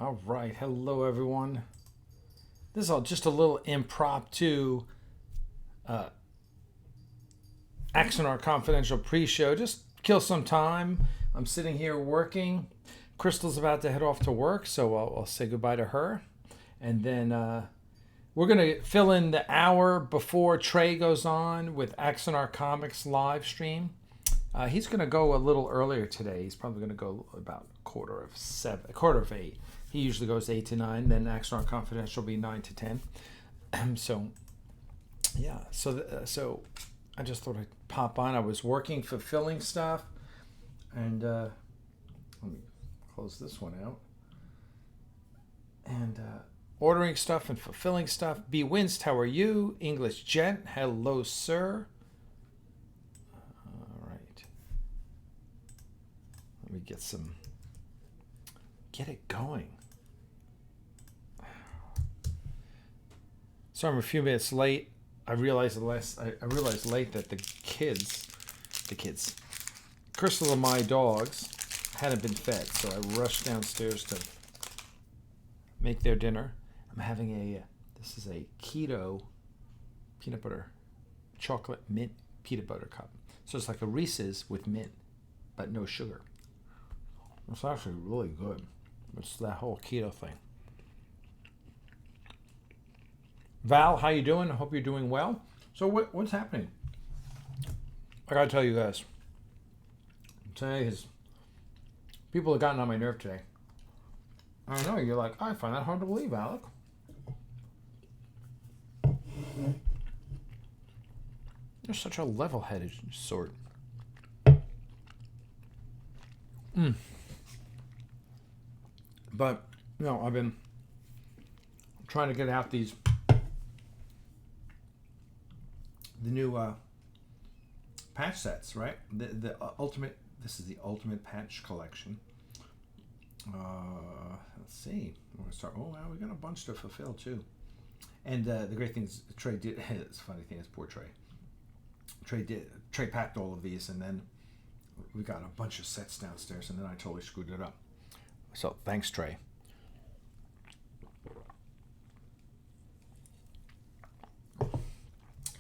All right, hello everyone. This is just a little impromptu Axanar Confidential pre-show. Just kill some time. I'm sitting here working. Crystal's about to head off to work, so I'll say goodbye to her. And then we're going to fill in the hour before Trey goes on with Axanar Comics live stream. He's going to go a little earlier today. He's probably going to go about quarter of 8. He usually goes 8 to 9. Then Axanar Confidential will be 9 to 10. So I just thought I'd pop on. I was working, fulfilling stuff, and let me close this one out. And ordering stuff and fulfilling stuff. B. Winst, how are you? English Gent, hello, sir. All right. Let me get it going. So I'm a few minutes late. I realized late that the kids, Crystal and my dogs, hadn't been fed, so I rushed downstairs to make their dinner. I'm having this is a keto peanut butter, chocolate mint peanut butter cup. So it's like a Reese's with mint, but no sugar. It's actually really good. It's that whole keto thing. Val, how you doing? I hope you're doing well. So what's happening? I gotta tell you guys. Today people have gotten on my nerve today. I know, you're like, I find that hard to believe, Alec. You're such a level-headed sort. But, I've been trying to get out the new patch sets, right? The ultimate. This is the ultimate patch collection. Let's see. We're gonna start. Oh wow, we got a bunch to fulfill too. And the great thing is Trey did. It's a funny thing. It's poor Trey. Trey packed all of these, and then we got a bunch of sets downstairs, and then I totally screwed it up. So thanks, Trey.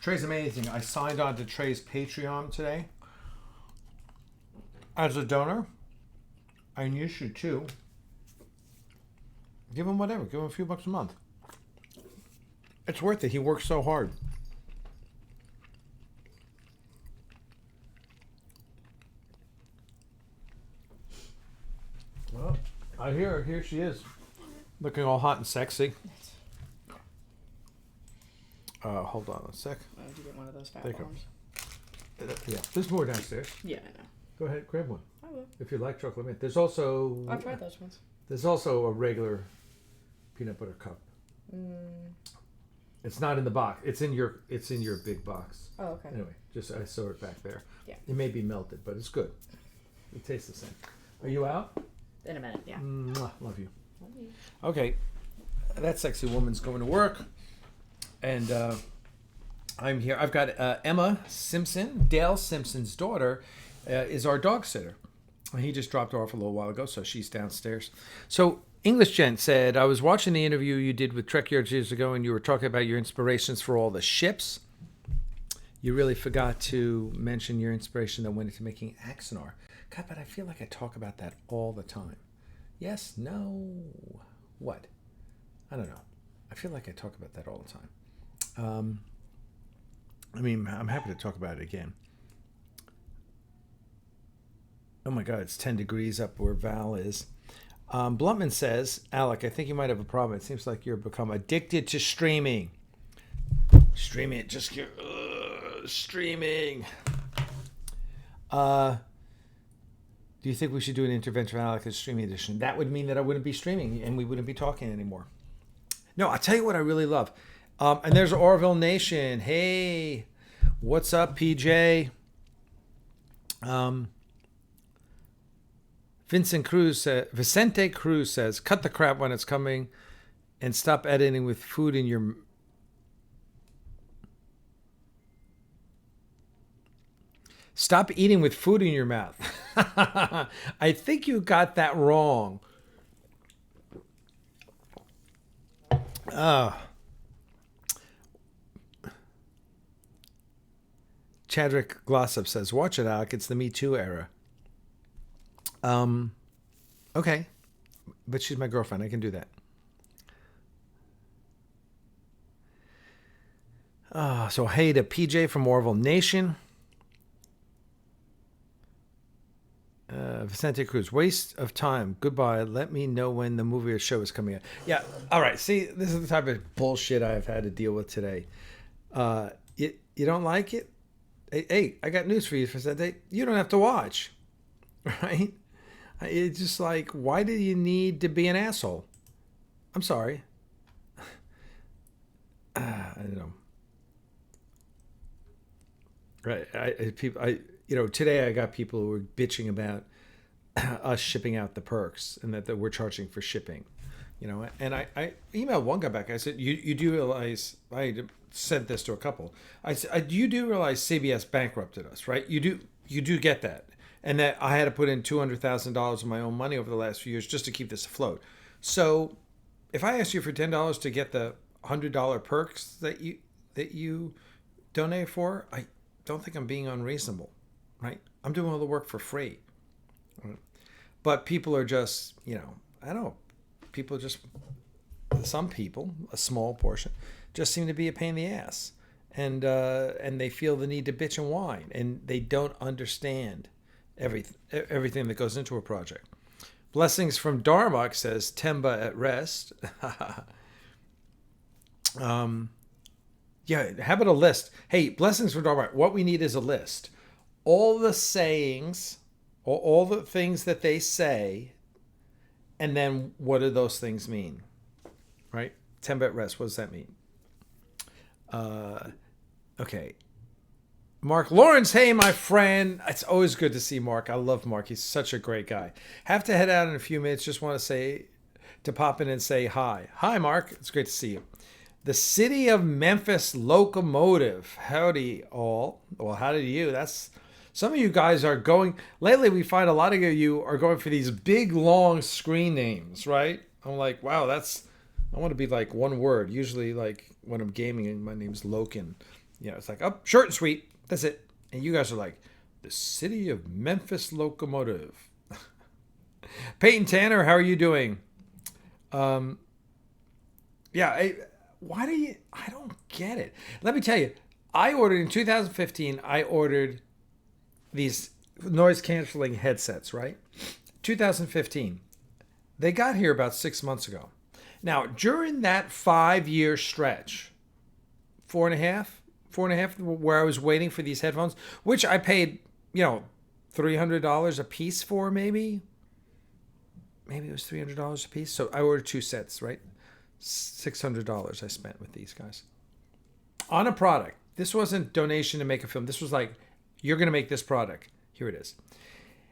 Trey's amazing. I signed on to Trey's Patreon today as a donor. And you should too. Give him whatever. Give him a few bucks a month. It's worth it. He works so hard. Well, I hear her. Here she is. Looking all hot and sexy. Hold on a sec. Why don't you get one of those fat There you bombs? Yeah, there's more downstairs. Yeah, I know. Go ahead, grab one. I will. If you like chocolate mint. There's also... I've tried those ones. There's also a regular peanut butter cup. It's not in the box. It's in your big box. Oh, okay. Anyway, I saw it back there. Yeah. It may be melted, but it's good. It tastes the same. Are you out? In a minute, yeah. Mwah, love you. Love you. Okay. That sexy woman's going to work. And I'm here. I've got Emma Simpson, Dale Simpson's daughter, is our dog sitter. He just dropped her off a little while ago, so she's downstairs. So English Gent said, I was watching the interview you did with Trek years ago, and you were talking about your inspirations for all the ships. You really forgot to mention your inspiration that went into making Axanar. God, but I feel like I talk about that all the time. Yes? No? What? I don't know. I feel like I talk about that all the time. I'm happy to talk about it again. Oh my God, it's 10 degrees up where Val is. Bluntman says, Alec, I think you might have a problem. It seems like you've become addicted to streaming. Streaming, streaming. Do you think we should do an intervention of Alec as streaming edition? That would mean that I wouldn't be streaming and we wouldn't be talking anymore. No, I'll tell you what I really love. And there's Orville Nation. Hey, what's up, PJ? Vicente Cruz says, cut the crap when it's coming and stop editing with food in your... Stop eating with food in your mouth. I think you got that wrong. Chadwick Glossop says, watch it, Alec. It's the Me Too era. Okay. But she's my girlfriend. I can do that. So hey to PJ from Orville Nation. Vicente Cruz, waste of time. Goodbye. Let me know when the movie or show is coming out. Yeah. All right. See, this is the type of bullshit I've had to deal with today. You don't like it? Hey, I got news for you, Vicente. You don't have to watch. Right? It's just like, why do you need to be an asshole? I'm sorry. I don't know. Right. Today I got people who were bitching about us shipping out the perks and that we're charging for shipping, and I emailed one guy back. I said, you do realize, I sent this to a couple. I said, you do realize CBS bankrupted us, right? You do get that. And that I had to put in $200,000 of my own money over the last few years just to keep this afloat. So if I ask you for $10 to get the $100 perks that you donate for, I don't think I'm being unreasonable, right? I'm doing all the work for free. But people are just, I don't know, some people, a small portion, just seem to be a pain in the ass. And they feel the need to bitch and whine, and they don't understand everything that goes into a project. Blessings from Darmok says, Temba at rest. Yeah, how about a list? Hey, blessings from Darmok. What we need is a list. All the sayings, all the things that they say, and then what do those things mean? Right? Temba at rest. What does that mean? Okay. Mark Lawrence, hey, my friend. It's always good to see Mark. I love Mark. He's such a great guy. Have to head out in a few minutes. Just want to pop in and say hi. Hi, Mark. It's great to see you. The City of Memphis Locomotive. Howdy, all. Well, howdy to you. Some of you guys are going. Lately, we find a lot of you are going for these big, long screen names, right? I'm like, wow, I want to be like one word. Usually, like when I'm gaming, and my name's Loken. It's like, oh, short and sweet. That's it. And you guys are like, the City of Memphis Locomotive. Peyton Tanner, how are you doing? Why do you, I don't get it. Let me tell you, in 2015, I ordered these noise canceling headsets, right? 2015. They got here about 6 months ago. Now, during that 5-year stretch, four and a half, where I was waiting for these headphones, which I paid, $300 a piece for, maybe it was $300 a piece. So I ordered 2 sets, right? $600 I spent with these guys on a product. This wasn't donation to make a film. This was like, you're going to make this product. Here it is.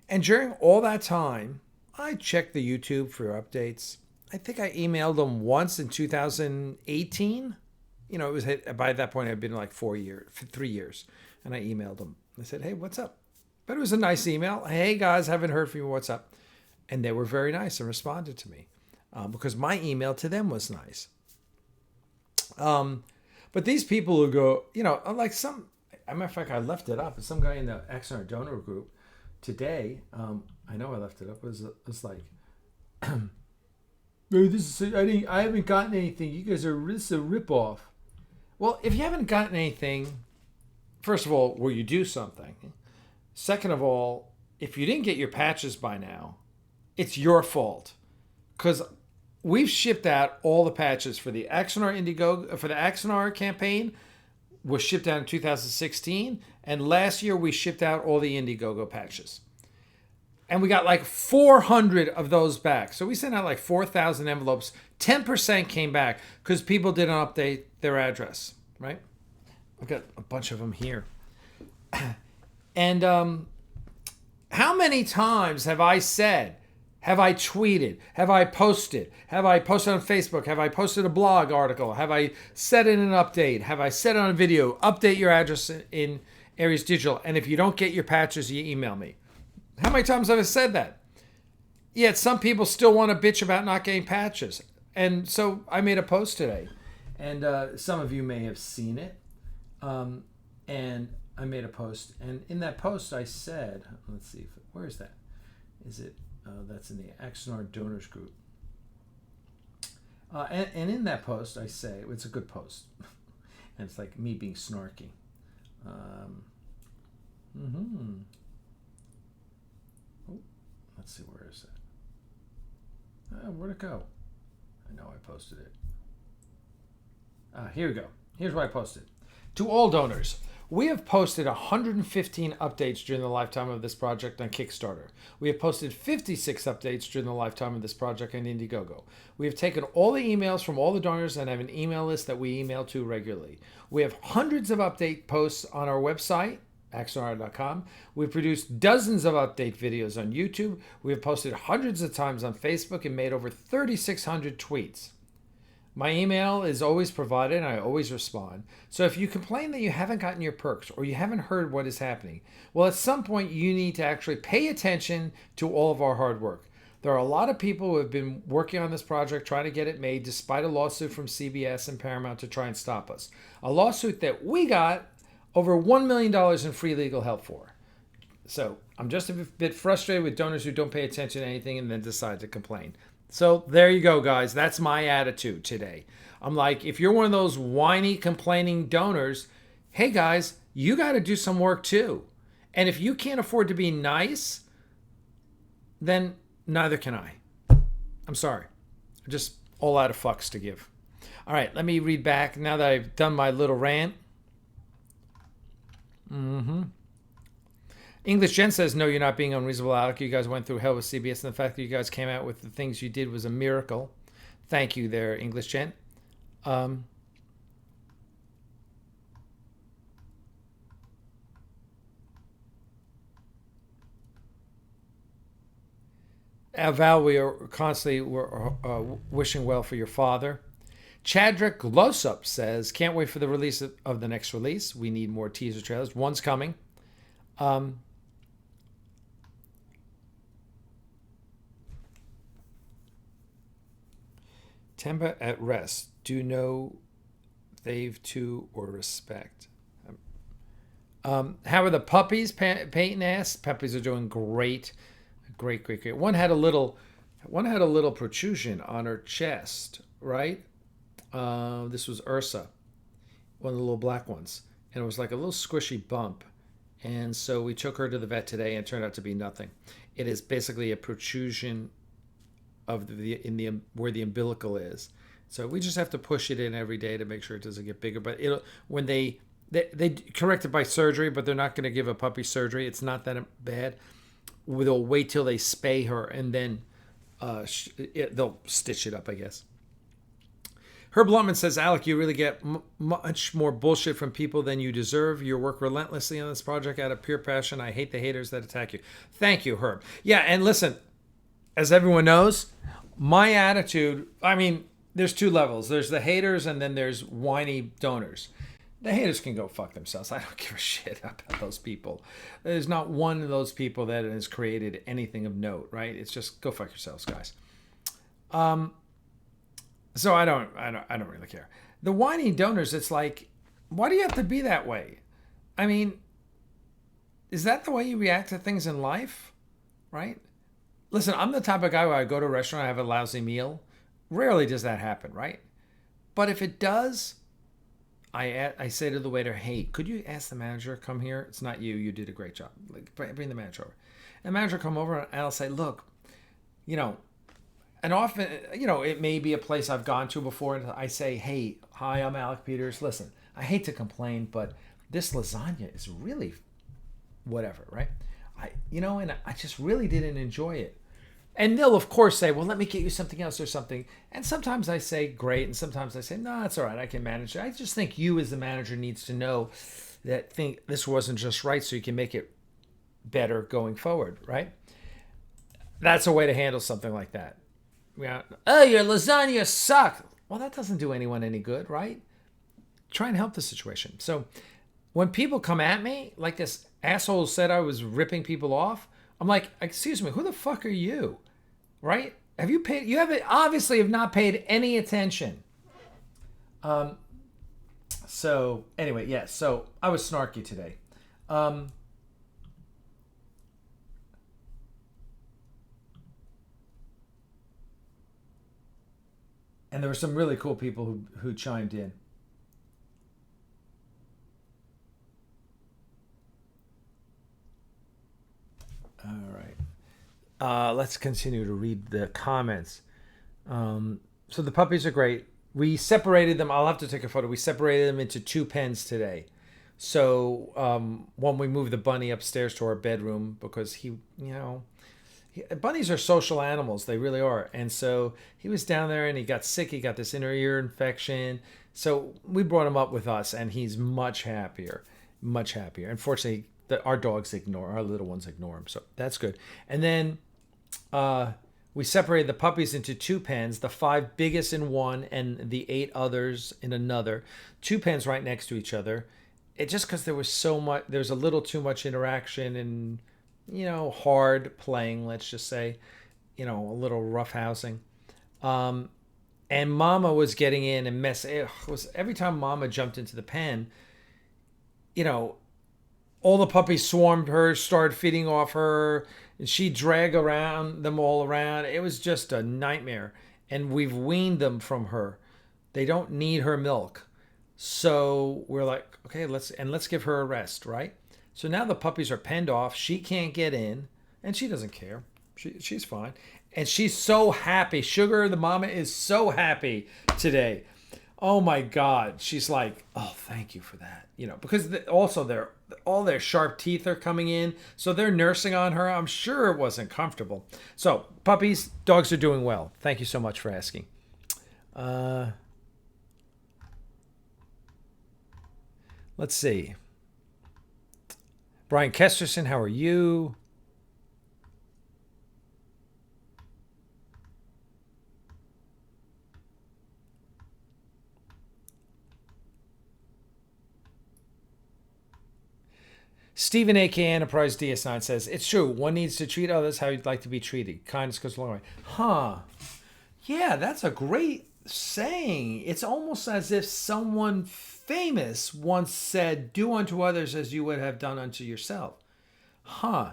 And during all that time, I checked the YouTube for updates. I think I emailed them once in 2018. It was, by that point, I'd been like 3 years. And I emailed them. I said, hey, what's up? But it was a nice email. Hey, guys, haven't heard from you. What's up? And they were very nice and responded to me because my email to them was nice. But these people who go, like as a matter of fact, I left it up. Some guy in the Axanar donor group today, I know I left it up, was like, I haven't gotten anything. You guys this is a ripoff. Well, if you haven't gotten anything, first of all, will you do something? Second of all, if you didn't get your patches by now, it's your fault. Because we've shipped out all the patches for the Axanar campaign was shipped out in 2016. And last year we shipped out all the Indiegogo patches. And we got like 400 of those back. So we sent out like 4,000 envelopes. 10% came back because people didn't update their address, right? I've got a bunch of them here. And how many times have I said, have I tweeted, have I posted on Facebook, have I posted a blog article, have I said in an update, have I said on a video, update your address in Aries Digital, and if you don't get your patches, you email me. How many times have I said that? Yet some people still want to bitch about not getting patches. And so I made a post today, and some of you may have seen it. And I made a post, and in that post I said, let's see, where is that? Is it? That's in the Axanar donors group. And in that post I say, it's a good post, and it's like me being snarky. Oh, let's see, where is that? Where'd it go? I know I posted it. Here we go. Here's what I posted. To all donors, we have posted 115 updates during the lifetime of this project on Kickstarter. We have posted 56 updates during the lifetime of this project on Indiegogo. We have taken all the emails from all the donors and have an email list that we email to regularly. We have hundreds of update posts on our website, Axanar.com. We've produced dozens of update videos on YouTube. We have posted hundreds of times on Facebook and made over 3,600 tweets. My email is always provided and I always respond. So if you complain that you haven't gotten your perks or you haven't heard what is happening, well, at some point you need to actually pay attention to all of our hard work. There are a lot of people who have been working on this project trying to get it made despite a lawsuit from CBS and Paramount to try and stop us. A lawsuit that we got over $1 million in free legal help for. So I'm just a bit frustrated with donors who don't pay attention to anything and then decide to complain. So there you go, guys. That's my attitude today. I'm like, if you're one of those whiny, complaining donors, hey, guys, you got to do some work too. And if you can't afford to be nice, then neither can I. I'm sorry. I'm just all out of fucks to give. All right, let me read back now that I've done my little rant. English Jen says, no, you're not being unreasonable, Alec. You guys went through hell with CBS, and the fact that you guys came out with the things you did was a miracle. Thank you there, English Jen. Val, we are constantly wishing well for your father. Chadrick Glosup says, can't wait for the release of the next release. We need more teaser trailers. One's coming. Temba at rest. Do no thave to or respect. How are the puppies? Peyton asked. Puppies are doing great. Great. One had a little protrusion on her chest, right? This was Ursa, one of the little black ones. And it was like a little squishy bump. And so we took her to the vet today and it turned out to be nothing. It is basically a protrusion of where the umbilical is. So we just have to push it in every day to make sure it doesn't get bigger. But when they correct it by surgery, but they're not going to give a puppy surgery. It's not that bad. They'll wait till they spay her and then they'll stitch it up, I guess. Herb Lutman says, Alec, you really get much more bullshit from people than you deserve. You work relentlessly on this project out of pure passion. I hate the haters that attack you. Thank you, Herb. Yeah, and listen, as everyone knows, my attitude, I mean, there's two levels. There's the haters and then there's whiny donors. The haters can go fuck themselves. I don't give a shit about those people. There's not one of those people that has created anything of note, right? It's just go fuck yourselves, guys. So I don't really care. The whiny donors, it's like, why do you have to be that way? I mean, is that the way you react to things in life? Right? Listen, I'm the type of guy where I go to a restaurant, I have a lousy meal. Rarely does that happen, right? But if it does, I say to the waiter, hey, could you ask the manager to come here? It's not you. You did a great job. Like, bring the manager over. And the manager come over and I'll say, look, and often, it may be a place I've gone to before. And I say, hey, hi, I'm Alec Peters. Listen, I hate to complain, but this lasagna is really whatever, right? And I just really didn't enjoy it. And they'll, of course, say, well, let me get you something else or something. And sometimes I say, great. And sometimes I say, no, it's all right. I can manage it. I just think you as the manager needs to know that this wasn't just right so you can make it better going forward, right? That's a way to handle something like that. Yeah. Oh, your lasagna sucked. Well, that doesn't do anyone any good, right? Try and help the situation. So when people come at me, like this asshole said I was ripping people off, I'm like, excuse me, who the fuck are you? Right? Have you paid? You haven't obviously have not paid any attention. So anyway, yes. So I was snarky today. And there were some really cool people who chimed in. All right. Let's continue to read the comments. So the puppies are great. We separated them. I'll have to take a photo. We separated them into 2 pens today. So when we moved the bunny upstairs to our bedroom, because bunnies are social animals. They really are. And so he was down there and he got sick. He got this inner ear infection. So we brought him up with us and he's much happier. Much happier. Unfortunately, our dogs our little ones ignore him. So that's good. And then we separated the puppies into 2 pens, the 5 biggest in one and the 8 others in another. 2 pens right next to each other. It just because there was a little too much interaction and, hard playing, let's just say, a little roughhousing. And Mama was getting in and every time Mama jumped into the pen, all the puppies swarmed her, started feeding off her, and she dragged them all around. It was just a nightmare. And we've weaned them from her. They don't need her milk. So we're like, okay, let's give her a rest, right? So now the puppies are penned off. She can't get in, and she doesn't care. She's fine. And she's so happy. Sugar, the mama, is so happy today. Oh my God. She's like, oh, thank you for that. Because also all their sharp teeth are coming in. So they're nursing on her. I'm sure it wasn't comfortable. So puppies, dogs are doing well. Thank you so much for asking. Let's see. Brian Kesterson, how are you? Stephen A.K. Enterprise DS9 says, it's true. One needs to treat others how you'd like to be treated. Kindness goes a long way. Huh. Yeah, that's a great saying. It's almost as if someone famous once said, do unto others as you would have done unto yourself. Huh.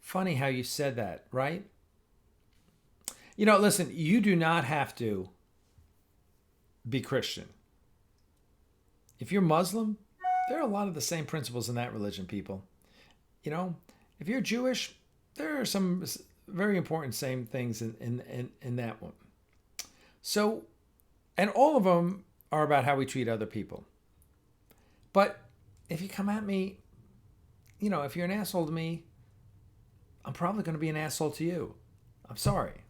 Funny how you said that, right? Listen, you do not have to be Christian. If you're Muslim, there are a lot of the same principles in that religion, people. If you're Jewish, there are some very important same things in that one. So, and all of them are about how we treat other people. But if you come at me, if you're an asshole to me, I'm probably going to be an asshole to you. I'm sorry.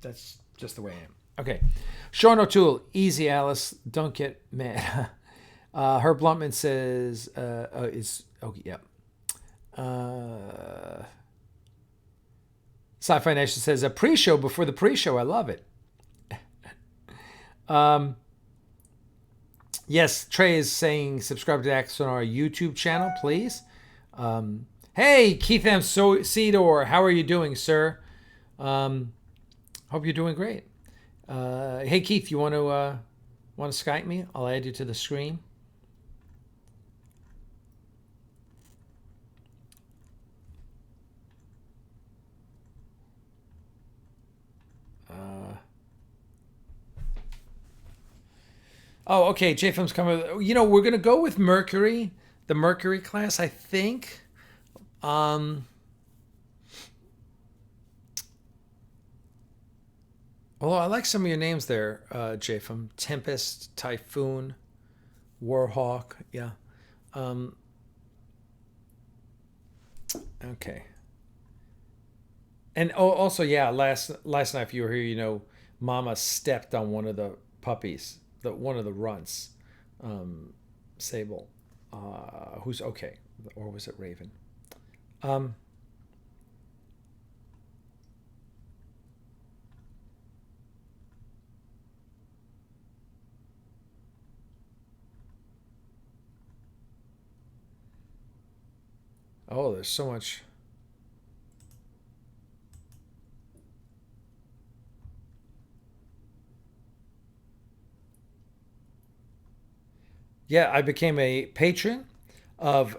That's just the way I am. Okay. Sean O'Toole, easy, Alice. Don't get mad. Herb Bluntman says, Sci-Fi Nation says, a pre-show before the pre-show. I love it. Yes, Trey is saying subscribe to Axanar YouTube channel, please. Hey, Keith M. Cedar, how are you doing, sir? Hope you're doing great. Hey, Keith, you want to Skype me? I'll add you to the screen. Oh, okay. JFM's coming. We're going to go with Mercury, the Mercury class, I think. Although I like some of your names there, JFM. Tempest, Typhoon, Warhawk. Yeah. Okay. And also, yeah, last night, if you were here, Mama stepped on one of the puppies. One of the runts, Sable, who's okay, or was it Raven? Oh, there's so much. Yeah, I became a patron of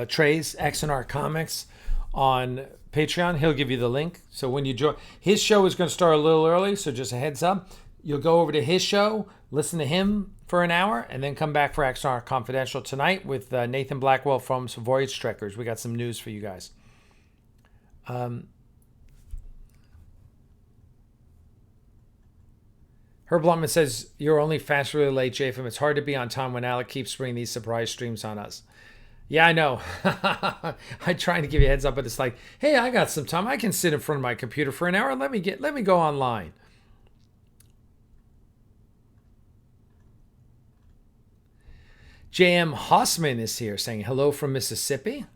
Trey's Axanar Comics on Patreon. He'll give you the link. So when you join, his show is going to start a little early. So just a heads up, you'll go over to his show, listen to him for an hour, and then come back for Axanar Confidential tonight with Nathan Blackwell from Voyage Trekkers. We got some news for you guys. Herb Blumman says, you're only fast really late, JFM. It's hard to be on time when Alec keeps bringing these surprise streams on us. Yeah, I know. I'm trying to give you a heads up, but it's like, hey, I got some time. I can sit in front of my computer for an hour. Let me go online. J.M. Hossman is here saying hello from Mississippi.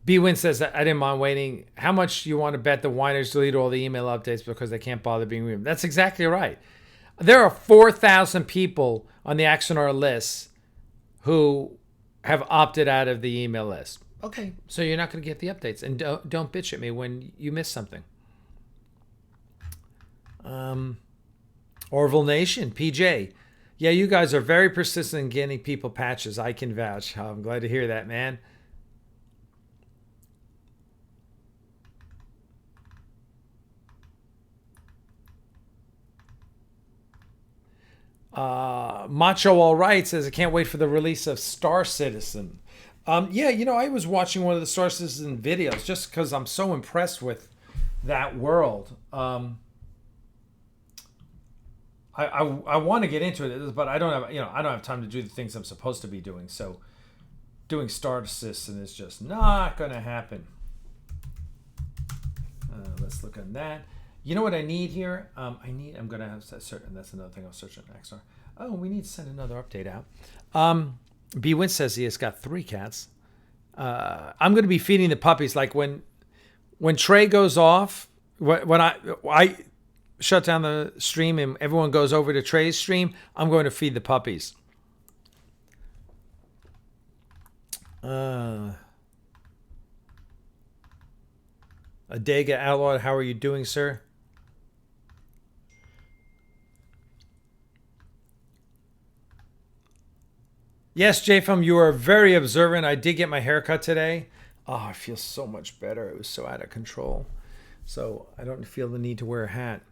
B Win says that I didn't mind waiting. How much do you want to bet the whiners delete all the email updates because they can't bother being removed? That's exactly right. There are 4,000 people on the Axanar list who have opted out of the email list. Okay, so you're not going to get the updates, and don't bitch at me when you miss something. Orville Nation, PJ. Yeah, you guys are very persistent in getting people patches. I can vouch. I'm glad to hear that, man. Macho All Right says, I can't wait for the release of Star Citizen. Yeah, I was watching one of the Star Citizen videos just because I'm so impressed with that world. I want to get into it, but I don't have time to do the things I'm supposed to be doing. So doing Star Citizen is just not going to happen. Let's look at that. You know what I need here? I'm going to have to search, and that's another thing I'll search on Axanar. Oh, we need to send another update out. B Win says he has got 3 cats. I'm going to be feeding the puppies. Like when Trey goes off, when I shut down the stream and everyone goes over to Trey's stream, I'm going to feed the puppies. Adega Outlawed, how are you doing, sir? Yes, JFM, you are very observant. I did get my haircut today. Oh, I feel so much better. It was so out of control. So I don't feel the need to wear a hat.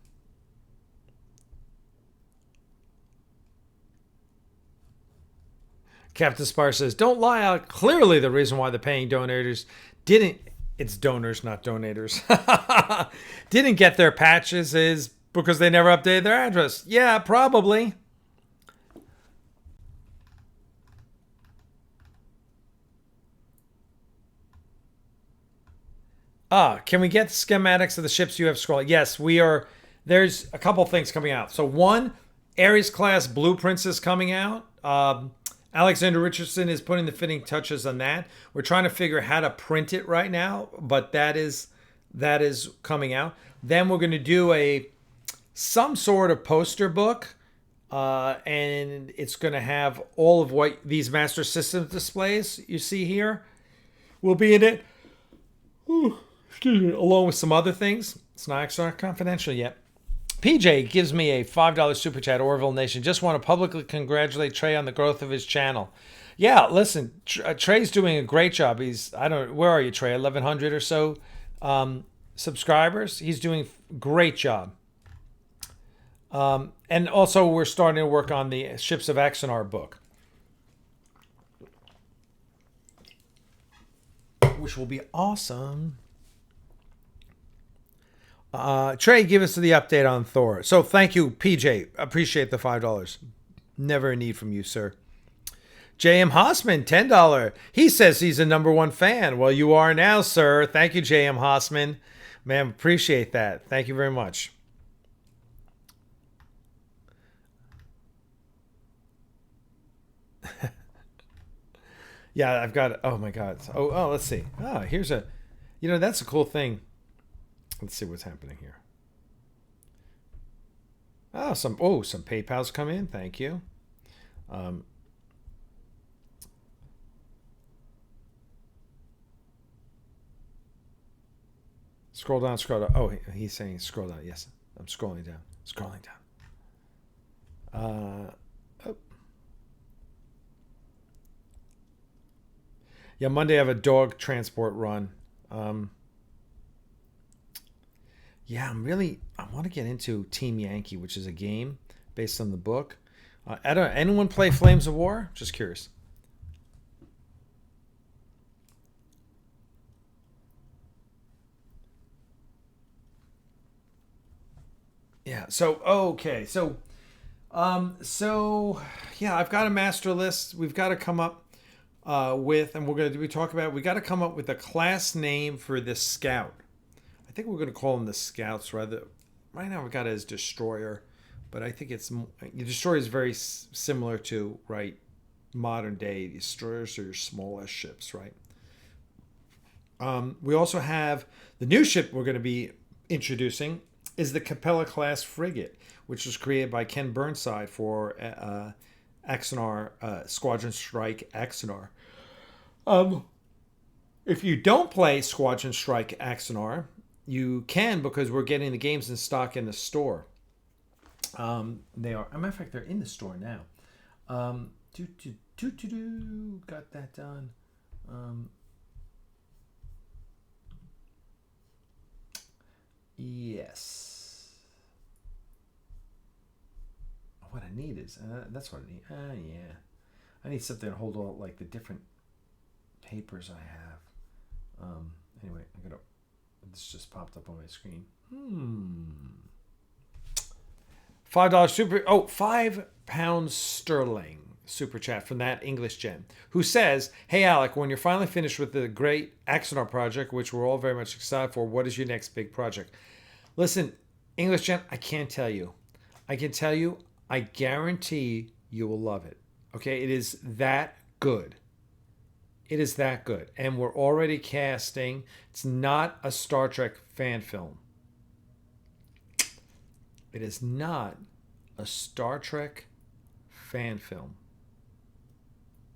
Captain Spire says, don't lie out. Clearly the reason why the paying donators didn't, it's donors, not donators, didn't get their patches is because they never updated their address. Yeah, probably. Can we get schematics of the ships you have scrolling? Yes, we are. There's a couple things coming out. So one, Ares class blueprints is coming out. Alexander Richardson is putting the fitting touches on that. We're trying to figure how to print it right now, but that is coming out. Then we're going to do some sort of poster book, and it's going to have all of what these Master System displays you see here will be in it. Ooh. Along with some other things. It's not Axanar Confidential yet. PJ gives me a $5 super chat, Orville Nation. Just want to publicly congratulate Trey on the growth of his channel. Yeah, listen, Trey's doing a great job. Where are you, Trey? 1,100 or so subscribers. He's doing a great job. And also, we're starting to work on the Ships of Axanar book, which will be awesome. Trey, give us the update on Thor. So thank you, PJ. Appreciate the $5. Never a need from you, sir. J.M. Hossman, $10. He says he's a #1 fan. Well, you are now, sir. Thank you, J.M. Hossman. Man, appreciate that. Thank you very much. Yeah, I've got, oh my God. Oh, let's see. Here's that's a cool thing. Let's see what's happening here. Some PayPal's come in. Thank you. Scroll down, scroll down. Oh, he's saying scroll down. Yes, I'm scrolling down. Scrolling down. Oh. Yeah, Monday I have a dog transport run. Yeah, I want to get into Team Yankee, which is a game based on the book. Anyone play Flames of War? Just curious. Yeah. So okay. So yeah, I've got a master list. We've got to come up with, and we talk about. We got to come up with a class name for this scout. I think we're going to call them the Scouts rather. Right now we got it as Destroyer, but I think Destroyer is very similar to modern day destroyers are your smallest ships, right? We also have the new ship we're going to be introducing is the Capella class frigate, which was created by Ken Burnside for Axanar Squadron Strike Axanar. If you don't play Squadron Strike Axanar, you can, because we're getting the games in stock in the store. They are. As a matter of fact, they're in the store now. Got that done. Yes. What I need is that's what I need. Yeah, I need something to hold all the different papers I have. Anyway, this just popped up on my screen. $5 super. Oh, £5 sterling super chat from that English gen, who says, "Hey Alec, when you're finally finished with the great Axanar project, which we're all very much excited for, what is your next big project?" Listen, English gen, I can't tell you. I can tell you, I guarantee you will love it. Okay, it is that good. It is that good, and we're already casting. It's not a Star Trek fan film. It is not a Star Trek fan film.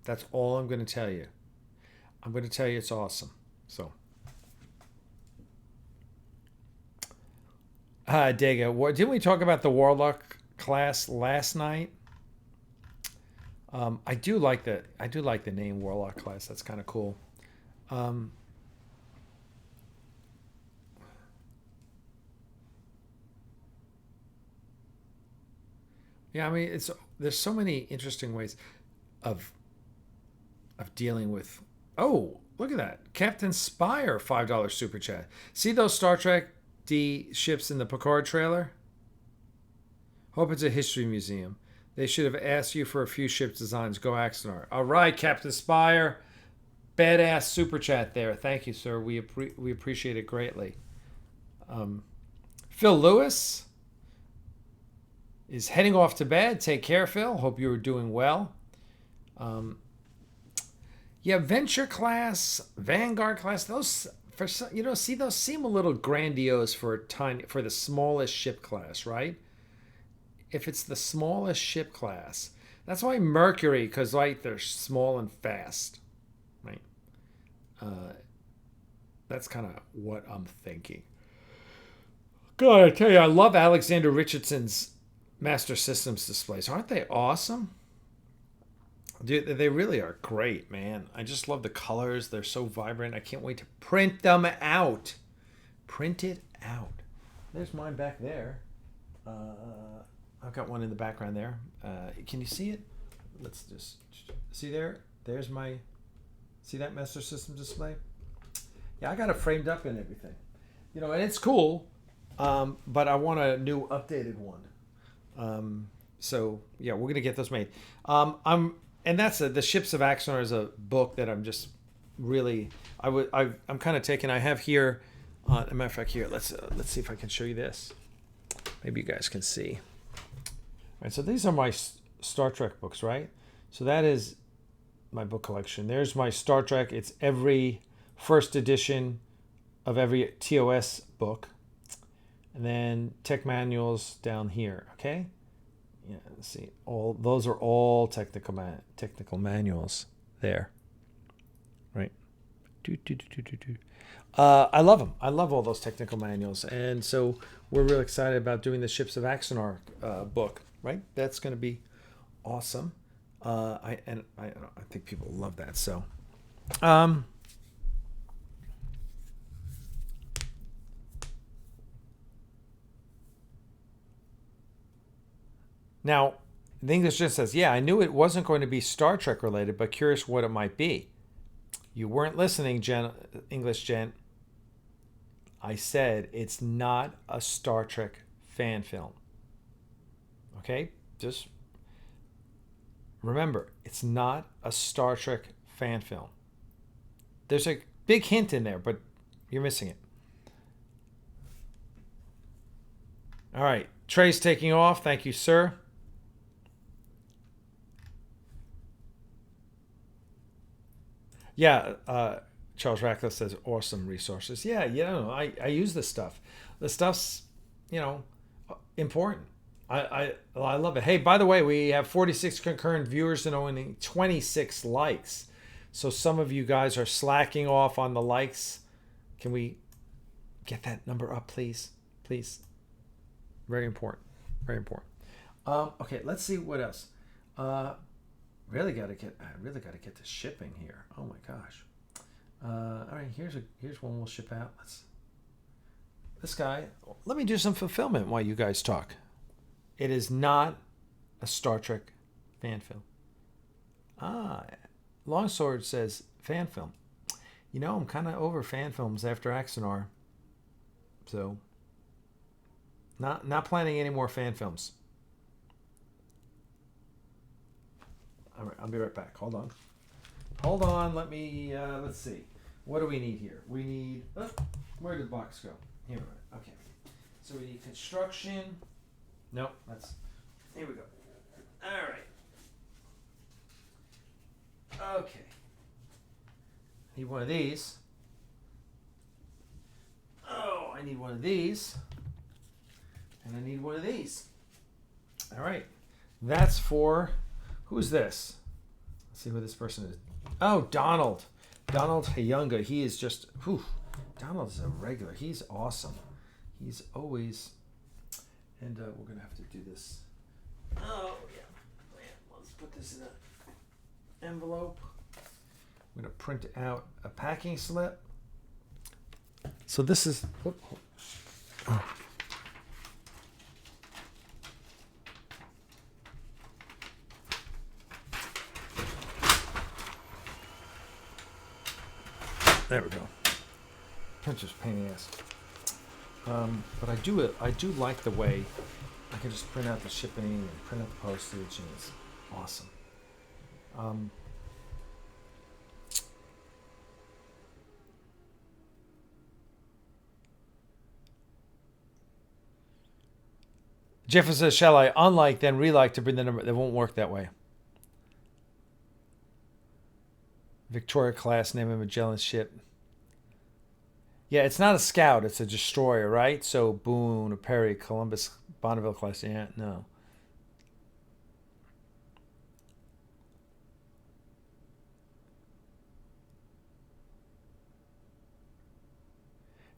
That's all I'm going to tell you. I'm going to tell you it's awesome. So, Dega, didn't we talk about the Warlock class last night? I do like the name Warlock class. That's kind of cool. Yeah, I mean, there's so many interesting ways of dealing with. Oh, look at that, Captain Spire, $5 super chat. See those Star Trek D ships in the Picard trailer? Hope it's a history museum. They should have asked you for a few ship designs. Go Axanar. All right, Captain Spire, badass super chat there. Thank you, sir. We appreciate it greatly. Phil Lewis is heading off to bed. Take care, Phil. Hope you're doing well. Yeah, Venture class, Vanguard class. Those those seem a little grandiose for the smallest ship class, right? If it's the smallest ship class, that's why Mercury, because they're small and fast, right? That's kind of what I'm thinking. God, I tell you, I love Alexander Richardson's Master Systems displays. Aren't they awesome? Dude, they really are great, man. I just love the colors. They're so vibrant. I can't wait to print them out. Print it out. There's mine back there. I've got one in the background there. Can you see it? Let's just see there. There's my. See that Master Systems display? Yeah, I got it framed up and everything. And it's cool. But I want a new updated one. So yeah, we're gonna get those made. And that's the Ships of Axanar is a book that I'm just really I'm kind of taking. I have here, a matter of fact, here. Let's see if I can show you this. Maybe you guys can see. All right, so these are my Star Trek books, right? So that is my book collection. There's my Star Trek. It's every first edition of every TOS book, and then tech manuals down here. Okay. Yeah, let's see. All those are all technical manuals there, right? I love them. I love all those technical manuals, and so we're really excited about doing the Ships of Axanar book. Right, that's going to be awesome. I think people love that. So, now the English just says, "Yeah, I knew it wasn't going to be Star Trek related, but curious what it might be." You weren't listening, English gent. I said it's not a Star Trek fan film. Okay? Just remember, it's not a Star Trek fan film. There's a big hint in there, but you're missing it. All right. Trey's taking off. Thank you, sir. Yeah, Charles Ratcliffe says awesome resources. Yeah, I use this stuff. The stuff's, important. I love it. Hey, by the way, we have 46 concurrent viewers and only 26 likes. So some of you guys are slacking off on the likes. Can we get that number up, please? Please. Very important. Very important. Okay, let's see what else. Really got to get the shipping here. Oh my gosh. All right, here's one we'll ship out. This guy. Let me do some fulfillment while you guys talk. It is not a Star Trek fan film. Longsword says fan film. I'm kind of over fan films after Axanar. So not planning any more fan films. All right, I'll be right back. Hold on. Let me. Let's see. What do we need here? We need. Where did the box go? Here we go. Okay. So we need construction. Nope. Here we go. All right. Okay. Need one of these. Oh, I need one of these. And I need one of these. All right. That's for. Who's this? Let's see who this person is. Oh, Donald. Donald Hayunga. He is just, Donald is a regular. He's awesome. He's always, and we're going to have to do this. Oh, yeah. Let's put this in an envelope. I'm going to print out a packing slip. So this is, there we go. Printer's pain in the ass. But I do like the way I can just print out the shipping and print out the postage, and it's awesome. Jefferson says, shall I unlike then relike to bring the number? That won't work that way. Victoria class, name of Magellan's ship. Yeah, it's not a scout, it's a destroyer, right? So Boone, Perry, Columbus, Bonneville class. Yeah, no.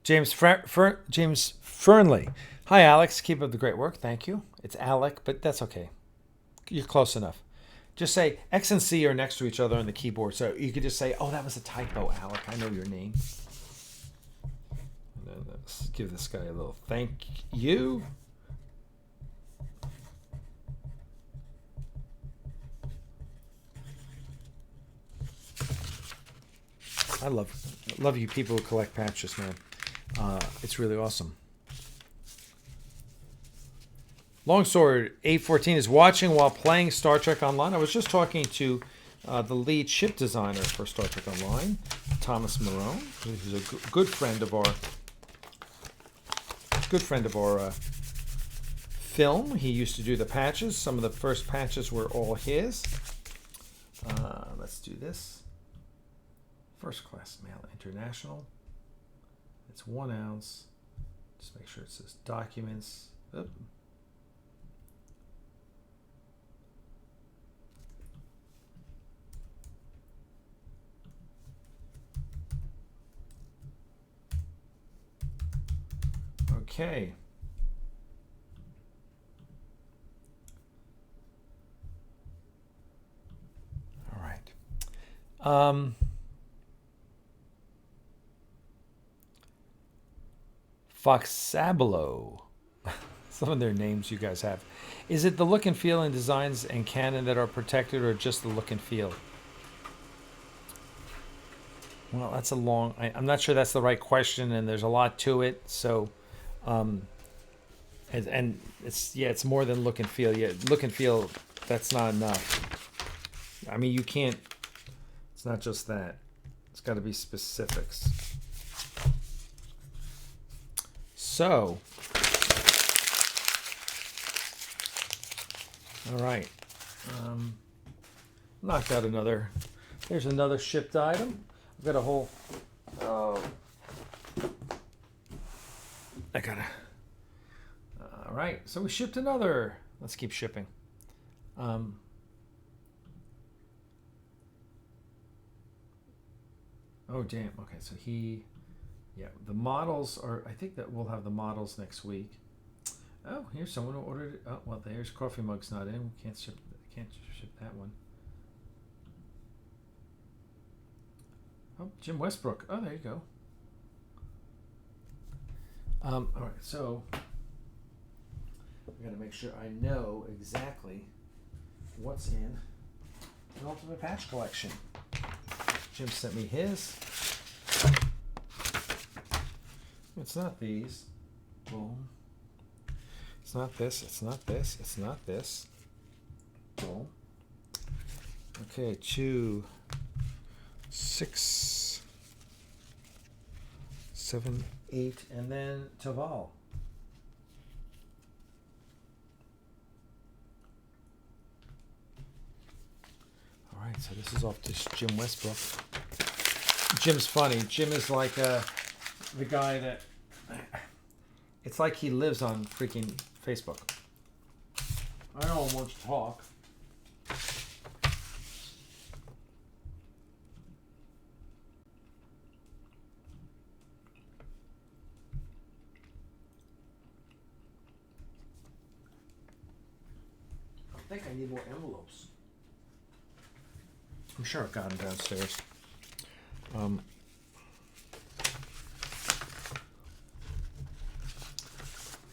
James Fernley. Hi, Alex. Keep up the great work. Thank you. It's Alec, but that's okay. You're close enough. Just say X and C are next to each other on the keyboard. So you could just say, oh, that was a typo, Alec. I know your name. And then let's give this guy a little thank you. I love you people who collect patches, man. It's really awesome. Longsword 814 is watching while playing Star Trek Online. I was just talking to the lead ship designer for Star Trek Online, Thomas Marone, who's a good friend of our film. He used to do the patches. Some of the first patches were all his. Let's do this. First class mail international. It's 1 ounce. Just make sure it says documents. Oop. Okay. All right. Foxabolo. Some of their names you guys have. Is it the look and feel and designs and Canon that are protected, or just the look and feel? Well, that's a long... I'm not sure that's the right question, and there's a lot to it. So, and it's more than look and feel. Yeah, look and feel, that's not enough. I mean, you can't... It's not just that. It's got to be specifics. So... All right. Knocked out another. There's another shipped item. I've got a whole. Oh. I gotta. All right. So we shipped another. Let's keep shipping. Oh, damn. Okay. So he. Yeah. The models are. I think that we'll have the models next week. Oh, here's someone who ordered it. Oh, well, there's coffee mug's not in. Can't ship that one. Oh, Jim Westbrook. Oh, there you go. All right, so I got to make sure I know exactly what's in the Ultimate Patch Collection. Jim sent me his. It's not these. Boom. It's not this, it's not this, it's not this. Boom. Okay, 2, 6, 7, 8, and then Taval. Alright, so this is off to Jim Westbrook. Jim's funny. Jim is like the guy that... It's like he lives on freaking Facebook. I don't want to talk. I think I need more envelopes. I'm sure I've got them downstairs.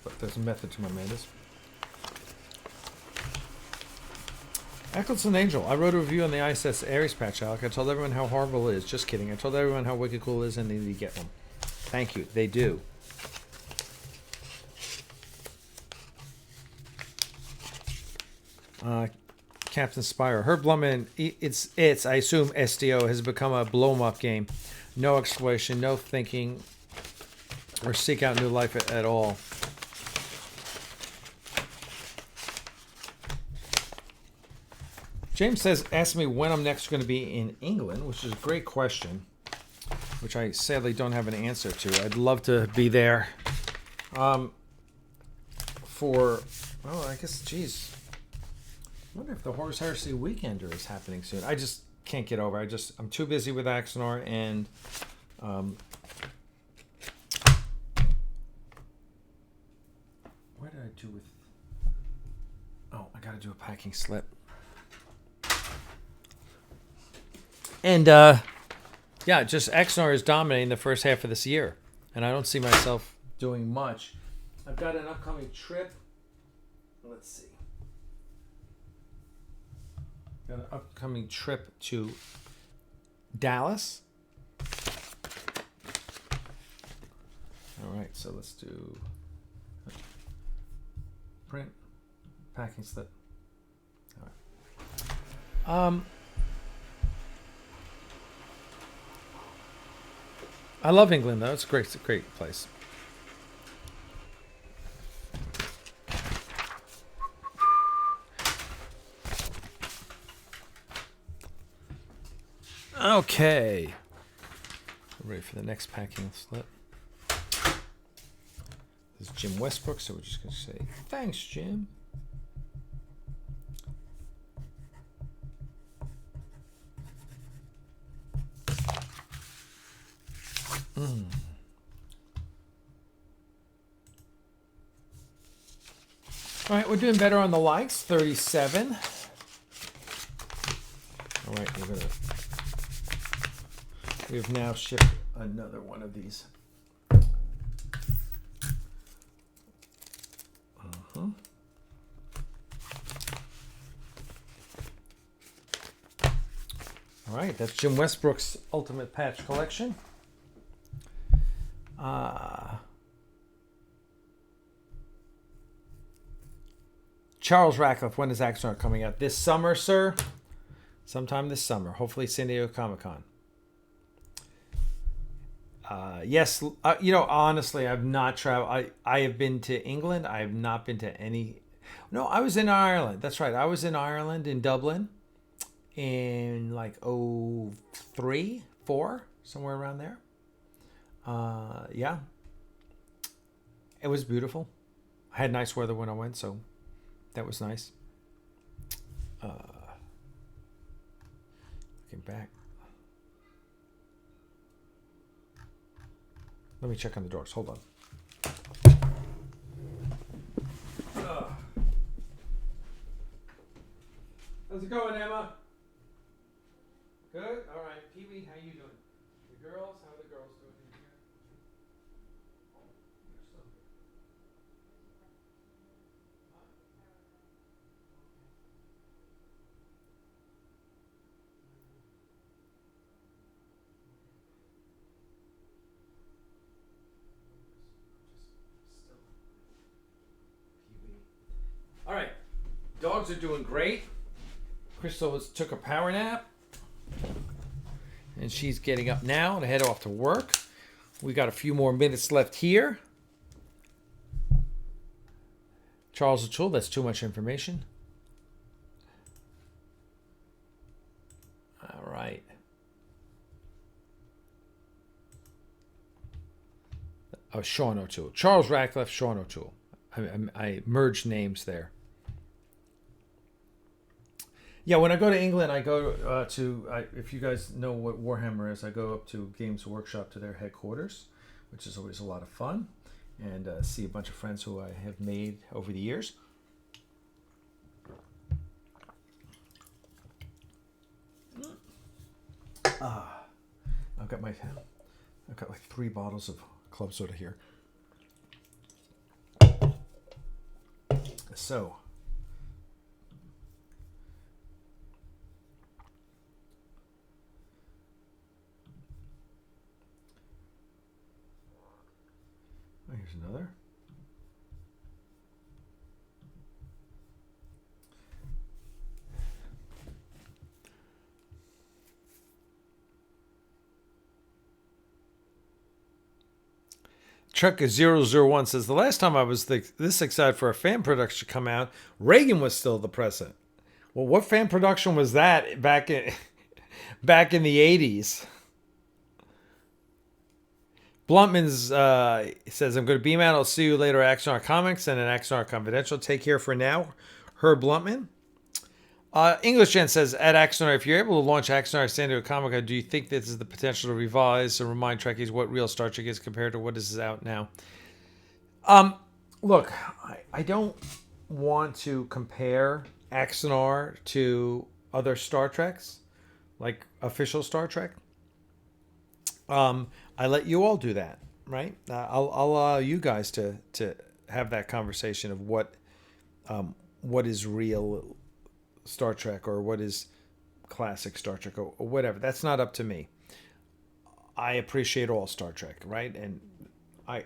But there's a method to my madness. Eccleston Angel. I wrote a review on the ISS Ares patch, Alec. I told everyone how horrible it is. Just kidding. I told everyone how wicked cool it is and they need to get one. Thank you. They do. Captain Spire. Herb Blumman. It's I assume SDO has become a blow-em-up game. No exploration, no thinking, or seek out new life at all. James says, ask me when I'm next going to be in England, which is a great question, which I sadly don't have an answer to. I'd love to be there I guess, geez. I wonder if the Horus Heresy Weekender is happening soon. I just can't get over it. I'm too busy with Axanar and what did I do with... Oh, I got to do a packing slip. And, just Axanar is dominating the first half of this year. And I don't see myself doing much. I've got an upcoming trip. Let's see. Got an upcoming trip to Dallas. All right, so let's do print, packing slip. All right. I love England, though. It's a great place. Okay. We're ready for the next packing slip. This is Jim Westbrook, so we're just going to say, thanks, Jim. All right, we're doing better on the likes. 37. All right, we've now shipped another one of these. All right, that's Jim Westbrook's Ultimate Patch Collection. Charles Ratcliffe, when is Axanar coming out? This summer, sir? Sometime this summer. Hopefully San Diego Comic-Con. Yes, honestly, I've not traveled. I have been to England. I have not been to any... No, I was in Ireland. That's right. I was in Ireland, in Dublin, in like 03, 04, somewhere around there. Yeah. It was beautiful. I had nice weather when I went, so that was nice. Looking back. Let me check on the doors. Hold on. How's it going, Emma? Good? All right. Pee-wee, how you doing? The girls? How are the girls doing in here? Oh, you're still here. Huh? All right, dogs are doing great. Crystal took a power nap, and she's getting up now to head off to work. We got a few more minutes left here. Charles O'Toole, that's too much information. All right. Oh, Sean O'Toole. Charles Ratcliffe, Sean O'Toole. I merged names there. Yeah, when I go to England, I go if you guys know what Warhammer is, I go up to Games Workshop to their headquarters, which is always a lot of fun, and see a bunch of friends who I have made over the years. I've got like 3 bottles of club soda here. So, here's another. Truck001 says, the last time I was this excited for a fan production to come out, Reagan was still the president. Well, what fan production was that back in the 80s? Bluntman's says, I'm going to beam out. I'll see you later at Axanar Comics and at Axanar Confidential. Take care for now. Herb Bluntman. English Gen says, at Axanar, if you're able to launch Axanar at San Diego Comic-Con, do you think this is the potential to revise and remind Trekkies what real Star Trek is compared to what is out now? Look, I don't want to compare Axanar to other Star Treks, like official Star Trek. I let you all do that, right? I'll allow you guys to have that conversation of what is real Star Trek or what is classic Star Trek or whatever. That's not up to me. I appreciate all Star Trek, right? And I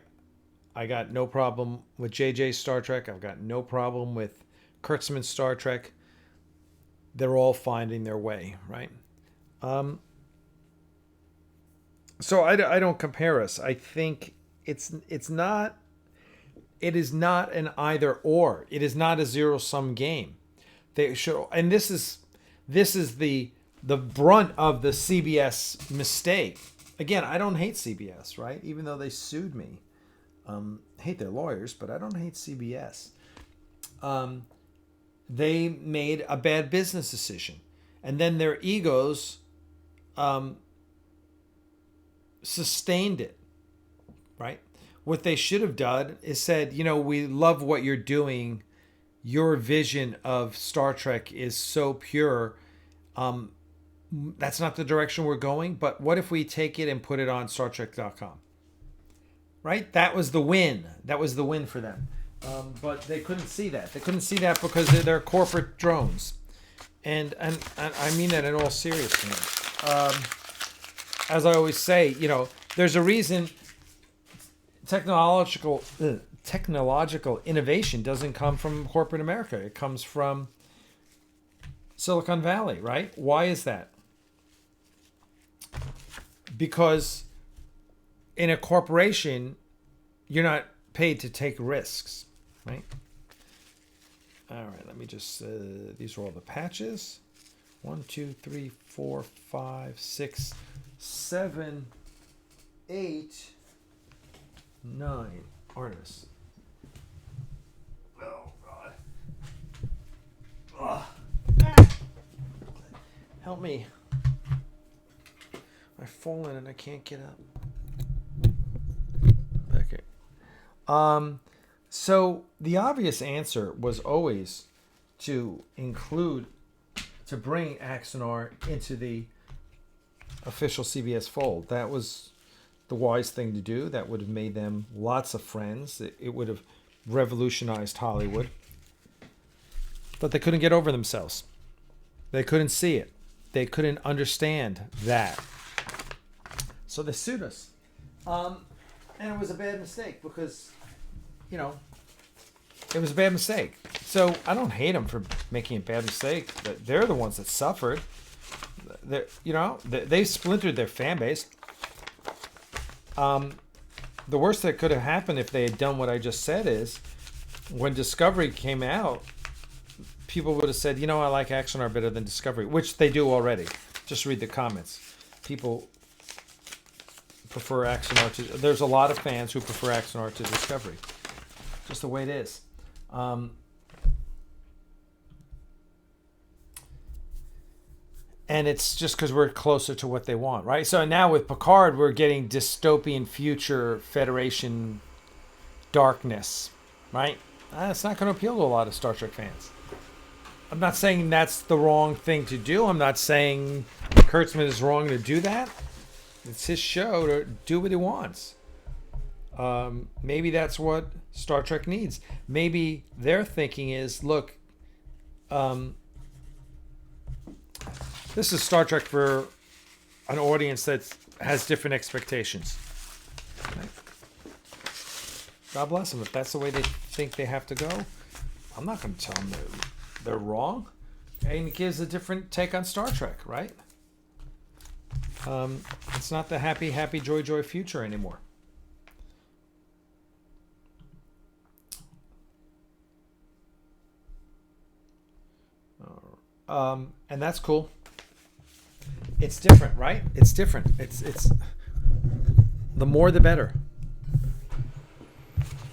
got no problem with JJ's Star Trek. I've got no problem with Kurtzman's Star Trek. They're all finding their way, right? So I don't compare us. I think it is not an either or. It is not a zero-sum game. They should, and this is the brunt of the CBS mistake. Again, I don't hate CBS, right? Even though they sued me. I hate their lawyers, but I don't hate CBS. They made a bad business decision, and then their egos sustained it, right? What they should have done is said, we love what you're doing. your vision of Star Trek is so pure. That's not the direction we're going, but what if we take it and put it on StarTrek.com? Right? That was the win. That was the win for them. But they couldn't see that. They couldn't see that because they're corporate drones. And I mean that in all seriousness. As I always say, there's a reason technological innovation doesn't come from corporate America. It comes from Silicon Valley, right? Why is that? Because in a corporation, you're not paid to take risks, right? All right, let me just, these are all the patches. 1, 2, 3, 4, 5, 6, 7, 8, 9. Artemis. Oh, God. Ugh. Help me. I've fallen and I can't get up. Okay. So the obvious answer was always to bring Axanar into the official CBS fold. That was the wise thing to do. That would have made them lots of friends. It would have revolutionized Hollywood. But they couldn't get over themselves. They couldn't see it. They couldn't understand that. So they sued us. And it was a bad mistake because, it was a bad mistake. So I don't hate them for making a bad mistake. They're the ones that suffered. They splintered their fan base. The worst that could have happened if they had done what I just said is when Discovery came out, people would have said, I like Axanar better than Discovery, which they do already. Just read the comments. People prefer Axanar to... There's a lot of fans who prefer Axanar to Discovery. Just the way it is. And it's just because we're closer to what they want, right? So now with Picard, we're getting dystopian future Federation darkness, right? That's not going to appeal to a lot of Star Trek fans. I'm not saying that's the wrong thing to do. I'm not saying Kurtzman is wrong to do that. It's his show to do what he wants. Maybe that's what Star Trek needs. Maybe their thinking is, look, this is Star Trek for an audience that has different expectations. Right? God bless them. If that's the way they think they have to go, I'm not going to tell them they're wrong. And it gives a different take on Star Trek, right? It's not the happy, happy, joy, joy future anymore. And that's cool. It's different, right? It's different. It's the more the better.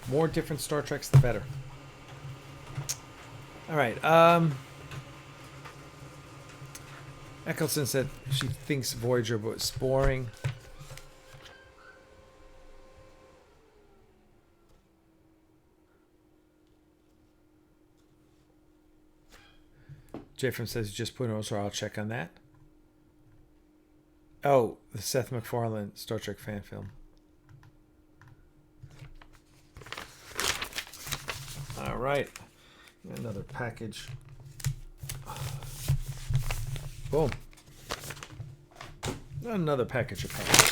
More different Star Treks, the better. All right. Eccleston said she thinks Voyager was boring. Jeffrey says just put an I'll check on that. Oh, the Seth MacFarlane Star Trek fan film. All right. Another package. Boom. Another package of packages.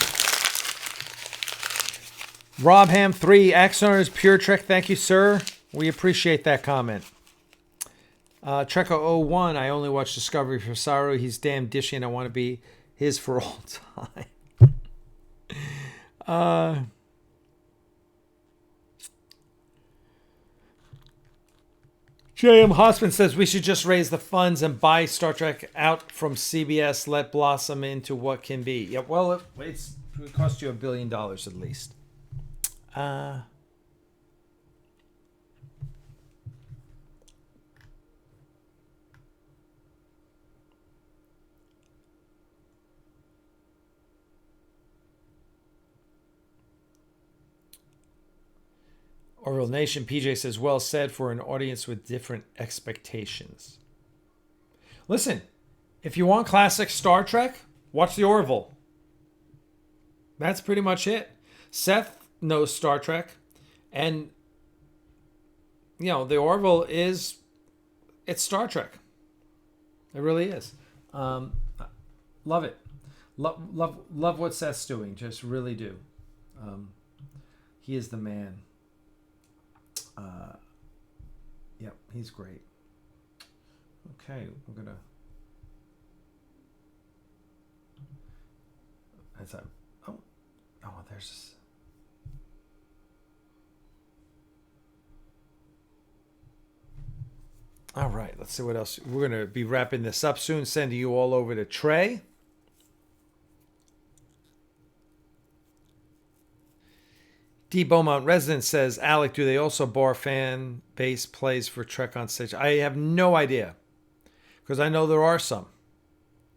Rob Ham 3, Axanar is pure Trek. Thank you, sir. We appreciate that comment. Trekker 01, I only watch Discovery for Saru. He's damn dishy and I want to be his for all time. J.M. Hosman says we should just raise the funds and buy Star Trek out from CBS, let blossom into what can be. Yeah, well, it would cost you $1 billion at least. Orville Nation, PJ says, well said for an audience with different expectations. Listen, if you want classic Star Trek, watch the Orville. That's pretty much it. Seth knows Star Trek. And, the Orville it's Star Trek. It really is. Love it. Love what Seth's doing. Just really do. He is the man. Yep, he's great. Okay, we're gonna. As I, there's. All right, let's see what else. We're gonna be wrapping this up soon. Sending you all over to Trey. D. Beaumont resident says, Alec, do they also bar fan base plays for Trek on stage? I have no idea. Because I know there are some.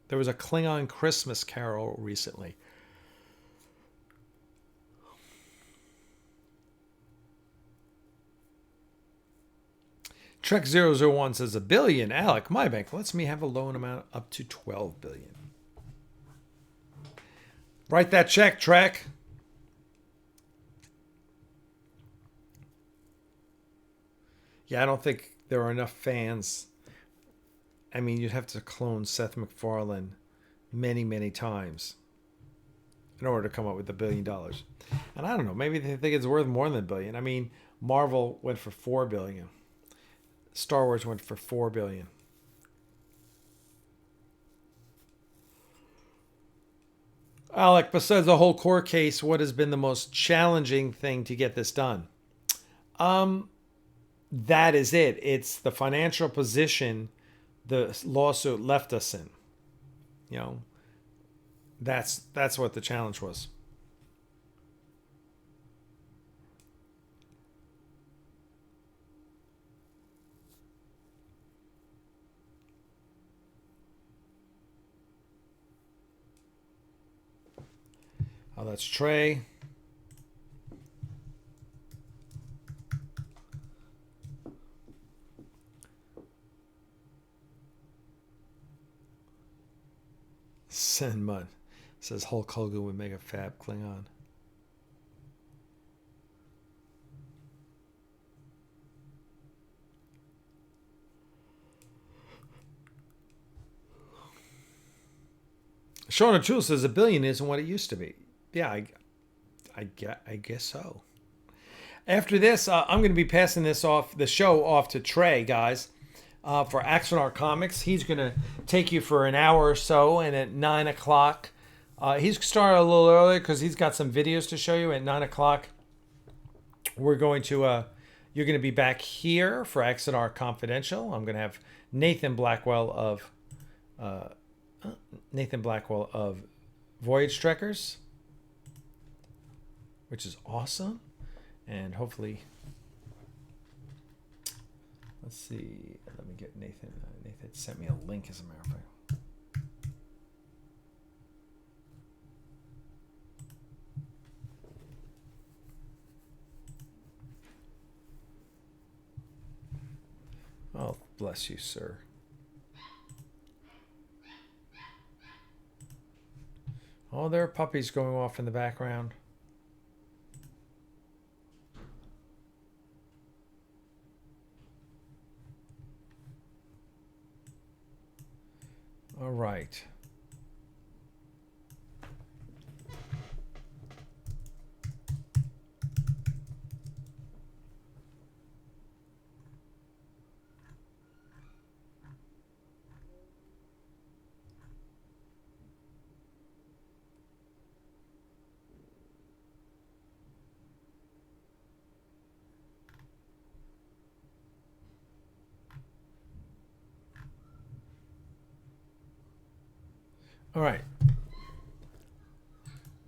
There was a Klingon Christmas Carol recently. Trek 001 says, $1 billion. Alec, my bank lets me have a loan amount up to $12 billion. Write that check, Trek. Yeah, I don't think there are enough fans. I mean, you'd have to clone Seth MacFarlane many, many times in order to come up with $1 billion. And I don't know, maybe they think it's worth more than $1 billion. I mean, Marvel went for $4 billion. Star Wars went for $4 billion. Alec, besides the whole court case, what has been the most challenging thing to get this done? That is it. It's the financial position the lawsuit left us in. That's what the challenge was. Oh, that's Trey. Send Mud says Hulk Hogan would make a fab Klingon. Sean O'Toole says $1 billion isn't what it used to be. Yeah, I guess so. After this, I'm going to be passing the show off to Trey, guys. For Axanar Comics. He's going to take you for an hour or so, and at 9 o'clock, he's started a little earlier because he's got some videos to show you. At 9 o'clock, we're going to, you're going to be back here for Axanar Confidential. I'm going to have Nathan Blackwell of Voyage Trekkers, which is awesome, and hopefully. Let's see. Let me get Nathan. Nathan sent me a link, as a matter of fact. Oh, bless you, sir. Oh, there are puppies going off in the background. All right. All right.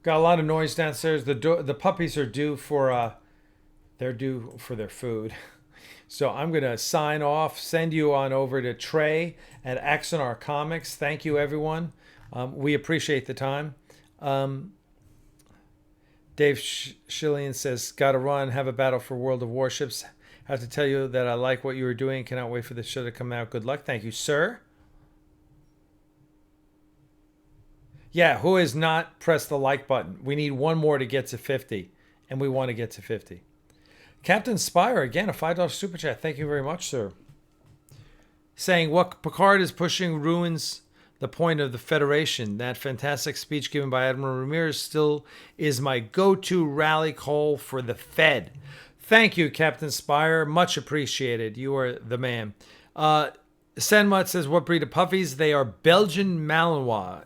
Got a lot of noise downstairs. The puppies are due for their food. So I'm going to sign off, send you on over to Trey at Axanar Comics. Thank you, everyone. We appreciate the time. Dave Shillian says, gotta run, have a battle for World of Warships. Have to tell you that I like what you were doing. Cannot wait for the show to come out. Good luck. Thank you, sir. Yeah, who has not pressed the like button? We need one more to get to 50, and we want to get to 50. Captain Spire, again, a $5 super chat. Thank you very much, sir. Saying, what Picard is pushing ruins the point of the Federation. That fantastic speech given by Admiral Ramirez still is my go-to rally call for the Fed. Thank you, Captain Spire. Much appreciated. You are the man. Senmut says, what breed of puppies? They are Belgian Malinois.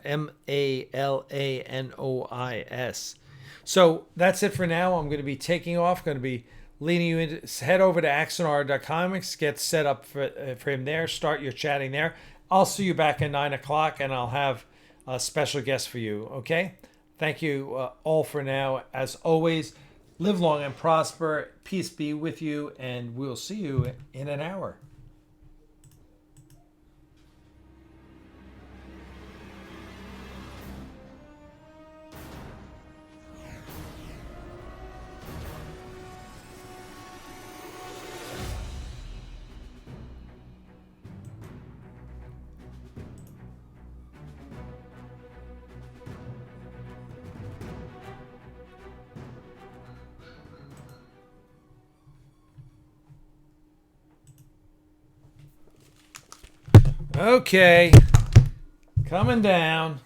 Malanois. So that's it for now. I'm going to be taking off. Going to be leading you into, head over to Axanar.com, get set up for him there. Start your chatting there. I'll see you back at 9 o'clock, and I'll have a special guest for you. Okay? Thank you all for now. As always, live long and prosper. Peace be with you, and we'll see you in an hour. Okay, coming down.